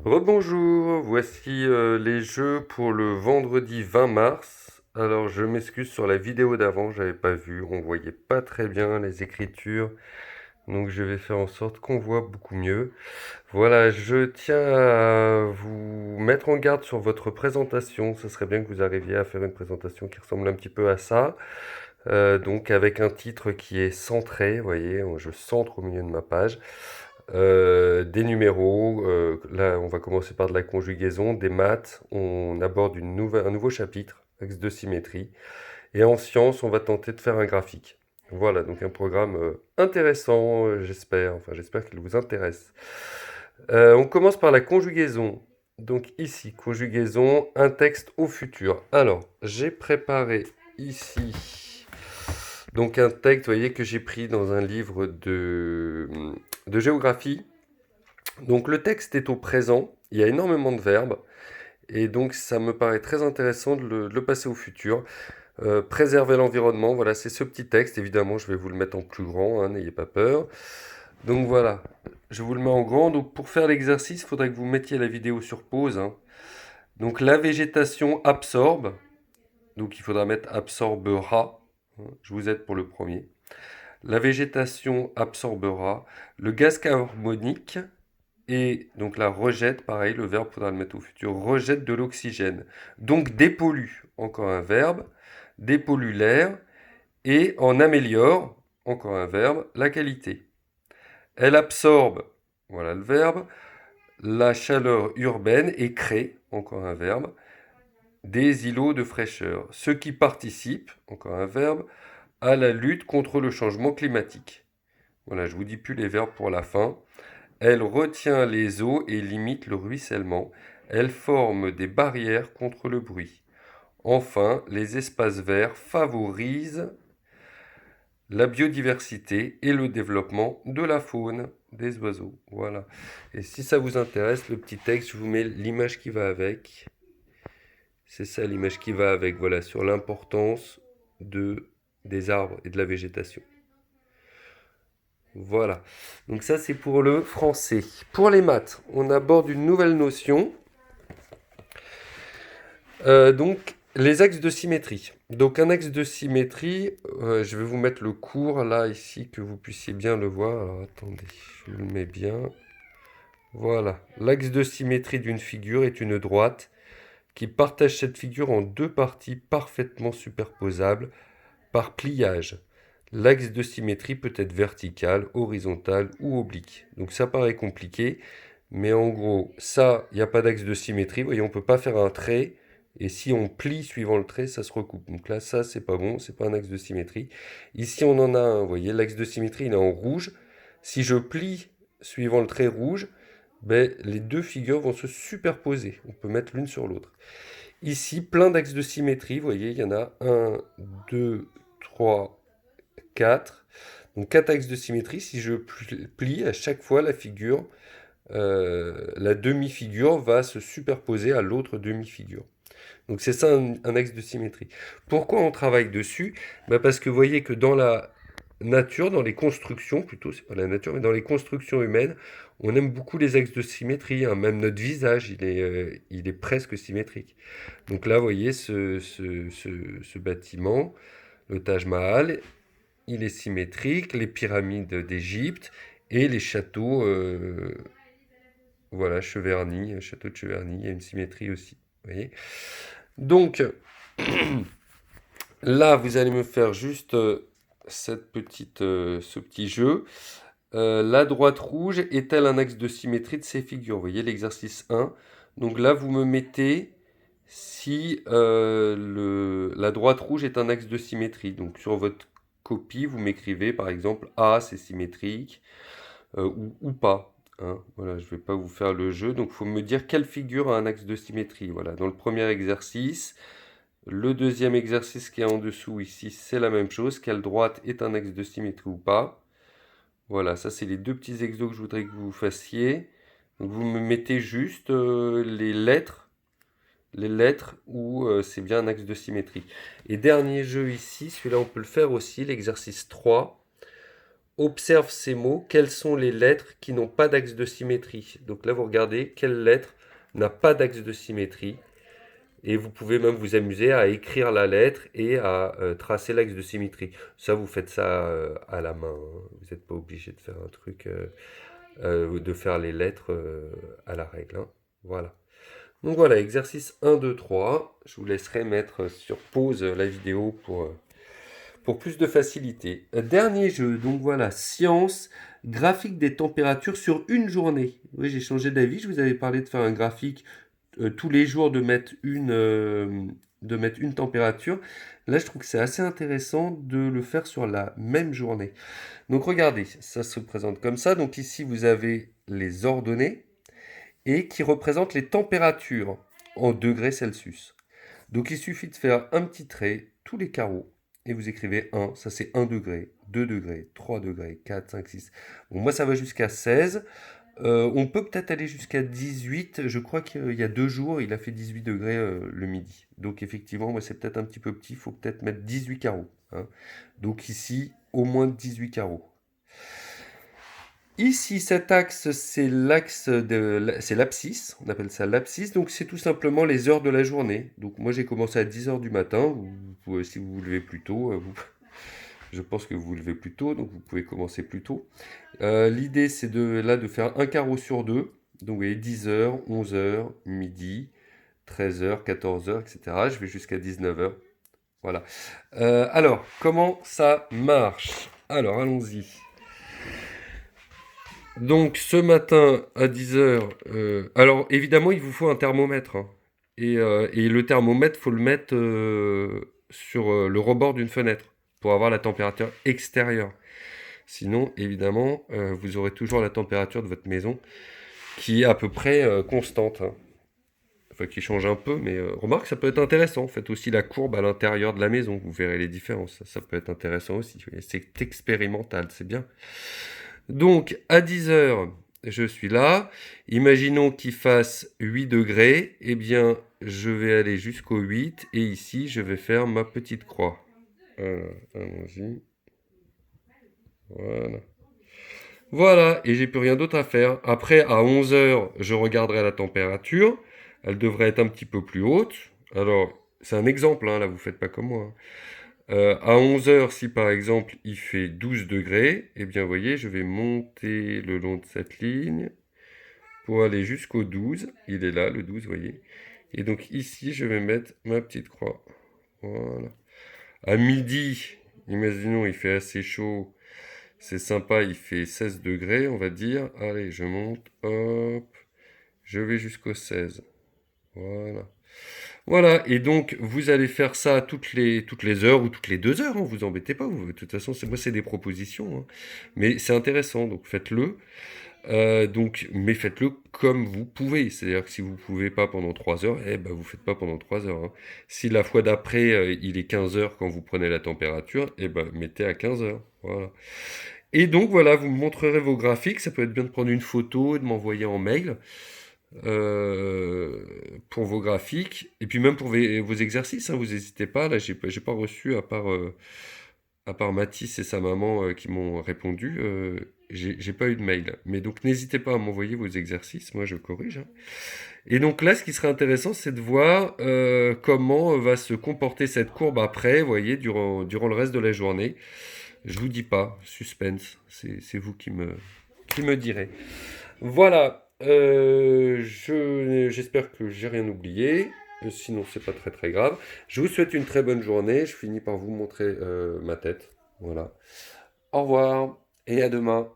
Rebonjour, voici les jeux pour le vendredi 20 mars. Alors je m'excuse sur la vidéo d'avant, j'avais pas vu, on voyait pas très bien les écritures, donc je vais faire en sorte qu'on voit beaucoup mieux. Voilà, je tiens à vous mettre en garde sur votre présentation, ce serait bien que vous arriviez à faire une présentation qui ressemble un petit peu à ça. Donc avec un titre qui est centré, vous voyez, je centre au milieu de ma page. Des numéros, là on va commencer par de la conjugaison, des maths, on aborde un nouveau chapitre, axe de symétrie, et en sciences on va tenter de faire un graphique. Voilà, donc un programme intéressant, j'espère qu'il vous intéresse. On commence par la conjugaison. Donc ici, conjugaison, un texte au futur. Alors, j'ai préparé ici donc un texte, vous voyez, que j'ai pris dans un livre de géographie. Donc le texte est au présent, il y a énormément de verbes, et donc ça me paraît très intéressant de le passer au futur. Préserver l'environnement, voilà, c'est ce petit texte, évidemment je vais vous le mettre en plus grand, hein, n'ayez pas peur. Donc voilà, je vous le mets en grand, donc pour faire l'exercice, il faudrait que vous mettiez la vidéo sur pause, hein. Donc la végétation absorbe, donc il faudra mettre absorbera, hein, je vous aide pour le premier. La végétation absorbera le gaz carbonique. Et donc là, rejette, pareil, le verbe, faudra le mettre au futur, rejette de l'oxygène. Donc dépollue, encore un verbe, dépollue l'air et en améliore, encore un verbe, la qualité. Elle absorbe, voilà le verbe, la chaleur urbaine et crée, encore un verbe, des îlots de fraîcheur. Ce qui participe, encore un verbe, à la lutte contre le changement climatique. Voilà, je vous dis plus les verbes pour la fin. Elle retient les eaux et limite le ruissellement. Elle forme des barrières contre le bruit. Enfin, les espaces verts favorisent la biodiversité et le développement de la faune des oiseaux. Voilà. Et si ça vous intéresse, le petit texte, je vous mets l'image qui va avec. C'est ça l'image qui va avec, voilà, sur l'importance des arbres et de la végétation. Voilà. Donc ça, c'est pour le français. Pour les maths, on aborde une nouvelle notion. Donc, les axes de symétrie. Donc, un axe de symétrie, je vais vous mettre le cours là, ici, que vous puissiez bien le voir. Alors, attendez, je le mets bien. Voilà. L'axe de symétrie d'une figure est une droite qui partage cette figure en deux parties parfaitement superposables par pliage. L'axe de symétrie peut être vertical, horizontal ou oblique. Donc ça paraît compliqué, mais en gros, ça, il n'y a pas d'axe de symétrie. Vous voyez, on ne peut pas faire un trait, et si on plie suivant le trait, ça se recoupe. Donc là, ça, c'est pas bon, c'est pas un axe de symétrie. Ici, on en a un, vous voyez, l'axe de symétrie, il est en rouge. Si je plie suivant le trait rouge, ben, les deux figures vont se superposer. On peut mettre l'une sur l'autre. Ici, plein d'axes de symétrie, vous voyez, il y en a un, 2, 3, 4. Donc 4 axes de symétrie, si je plie à chaque fois la figure, la demi-figure va se superposer à l'autre demi-figure. Donc c'est ça un axe de symétrie. Pourquoi on travaille dessus? Parce que vous voyez que dans la nature, dans les constructions, plutôt, c'est pas la nature, mais dans les constructions humaines, on aime beaucoup les axes de symétrie, hein. Même notre visage, il est presque symétrique. Donc là, vous voyez ce bâtiment, le Taj Mahal, il est symétrique, les pyramides d'Égypte et les châteaux, voilà, Cheverny, château de Cheverny, il y a une symétrie aussi. Vous voyez? Donc, là, vous allez me faire juste ce petit jeu. La droite rouge est-elle un axe de symétrie de ces figures? Vous voyez l'exercice 1. Donc là, vous me mettez si la droite rouge est un axe de symétrie. Donc sur votre copie, vous m'écrivez par exemple A, c'est symétrique, ou pas, hein. Voilà, je ne vais pas vous faire le jeu. Donc il faut me dire quelle figure a un axe de symétrie. Voilà, dans le premier exercice. Le deuxième exercice qui est en dessous ici, c'est la même chose. Quelle droite est un axe de symétrie ou pas? Voilà, ça c'est les deux petits exos que je voudrais que vous fassiez. Donc vous me mettez juste les lettres où c'est bien un axe de symétrie. Et dernier jeu ici, celui-là on peut le faire aussi, l'exercice 3. observe ces mots, quelles sont les lettres qui n'ont pas d'axe de symétrie. Donc là, vous regardez quelle lettre n'a pas d'axe de symétrie. Et vous pouvez même vous amuser à écrire la lettre et à tracer l'axe de symétrie. Ça, vous faites ça à la main, hein. Vous n'êtes pas obligé de faire un truc, de faire les lettres à la règle, hein. Voilà. Donc voilà, exercice 1, 2, 3. Je vous laisserai mettre sur pause la vidéo pour plus de facilité. Dernier jeu, donc voilà, science, graphique des températures sur une journée. Oui, j'ai changé d'avis, je vous avais parlé de faire un graphique tous les jours de mettre une température. Là, je trouve que c'est assez intéressant de le faire sur la même journée. Donc regardez, ça se présente comme ça. Donc ici, vous avez les ordonnées et qui représentent les températures en degrés Celsius. Donc il suffit de faire un petit trait, tous les carreaux, et vous écrivez 1, ça c'est 1 degré, 2 degrés, 3 degrés, 4, 5, 6. Bon, moi ça va jusqu'à 16. On peut peut-être aller jusqu'à 18. Je crois qu'il y a 2 jours, il a fait 18 degrés le midi. Donc effectivement, moi c'est peut-être un petit peu petit, il faut peut-être mettre 18 carreaux, hein. Donc ici, au moins 18 carreaux. Ici, cet axe, c'est c'est l'abscisse, on appelle ça l'abscisse, donc c'est tout simplement les heures de la journée. Donc moi j'ai commencé à 10 heures du matin, si vous vous levez plus tôt, je pense que vous vous levez plus tôt, donc vous pouvez commencer plus tôt. L'idée c'est de faire un carreau sur deux, donc vous voyez 10 heures, 11 heures, midi, 13 heures, 14 heures, etc. Je vais jusqu'à 19 heures. Voilà. Alors, comment ça marche? Alors, allons-y. Donc ce matin à 10 heures, alors évidemment il vous faut un thermomètre, hein. Et le thermomètre, faut le mettre sur le rebord d'une fenêtre pour avoir la température extérieure. Sinon, évidemment, vous aurez toujours la température de votre maison qui est à peu près constante, hein. Enfin, qui change un peu, mais remarque, ça peut être intéressant. Faites aussi la courbe à l'intérieur de la maison, vous verrez les différences. Ça peut être intéressant aussi. C'est expérimental, c'est bien. Donc, à 10 heures, je suis là. Imaginons qu'il fasse 8 degrés. Eh bien, je vais aller jusqu'au 8. Et ici, je vais faire ma petite croix. Alors, allons-y. Voilà. Voilà, et j'ai plus rien d'autre à faire. Après, à 11 heures, je regarderai la température. Elle devrait être un petit peu plus haute. Alors, c'est un exemple, hein, là, vous faites pas comme moi, hein. À 11 heures, si par exemple il fait 12 degrés, eh bien, vous voyez, je vais monter le long de cette ligne pour aller jusqu'au 12. Il est là, le 12, vous voyez. Et donc ici, je vais mettre ma petite croix. Voilà. À midi, imaginons, il fait assez chaud. C'est sympa, il fait 16 degrés, on va dire. Allez, je monte, hop, je vais jusqu'au 16. Voilà. Voilà, et donc vous allez faire ça toutes les heures ou toutes les 2 heures, hein, vous embêtez pas, de toute façon, moi c'est des propositions, hein. Mais c'est intéressant, donc faites-le. Mais faites-le comme vous pouvez. C'est-à-dire que si vous pouvez pas pendant 3 heures, eh ben vous faites pas pendant 3 heures, hein. Si la fois d'après, il est 15 heures quand vous prenez la température, eh ben mettez à 15 heures. Voilà. Et donc voilà, vous me montrerez vos graphiques. Ça peut être bien de prendre une photo et de m'envoyer en mail pour vos graphiques. Et puis même pour vos exercices, hein, vous n'hésitez pas. Là, j'ai pas reçu, à part Mathis et sa maman qui m'ont répondu, j'ai pas eu de mail. Mais donc n'hésitez pas à m'envoyer vos exercices, moi je corrige, hein. Et donc là, ce qui serait intéressant, c'est de voir comment va se comporter cette courbe après, vous voyez, durant le reste de la journée. Je vous dis pas, suspense, c'est vous qui me direz. Voilà, j'espère que j'ai rien oublié. Sinon, c'est pas très très grave. Je vous souhaite une très bonne journée. Je finis par vous montrer ma tête. Voilà. Au revoir et à demain.